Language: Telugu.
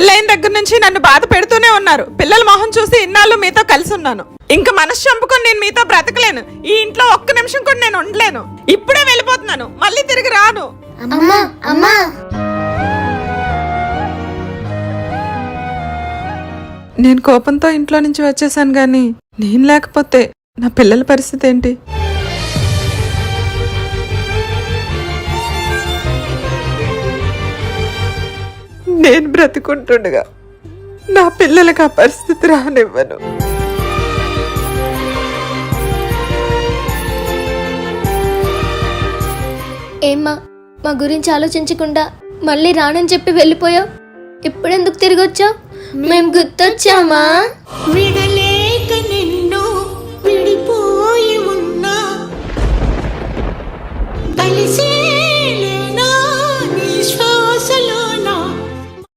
పెళ్ళైన దగ్గర నుంచి నన్ను బాధ పెడుతూనే ఉన్నారు. పిల్లల మొహం చూసి ఇన్నాళ్ళు మీతో కలిసి ఉన్నాను. ఇంకా మనసు చంపుకొని నేను మీతో బ్రతకలేను. ఈ ఇంట్లో ఒక్క నిమిషం కూడా నేను ఉండలేను. ఇప్పుడే వెళ్ళిపోతున్నాను, మళ్ళీ తిరిగి రాను. అమ్మా అమ్మా నేను కోపంతో ఇంట్లో నుంచి వచ్చేసాను, గాని నేను లేకపోతే నా పిల్లల పరిస్థితి ఏంటి? నేను బ్రతికుంటుండగా నా పిల్లలకు ఆ పరిస్థితి రానివ్వను. ఏమ్మా, మా గురించి ఆలోచించకుండా మళ్ళీ రానని చెప్పి వెళ్ళిపోయావు. ఇప్పుడెందుకు తిరిగి వచ్చావు? మేము గుర్తొచ్చామా? విడలేక నిన్ను విడిపోయి ఉన్నా కలిసే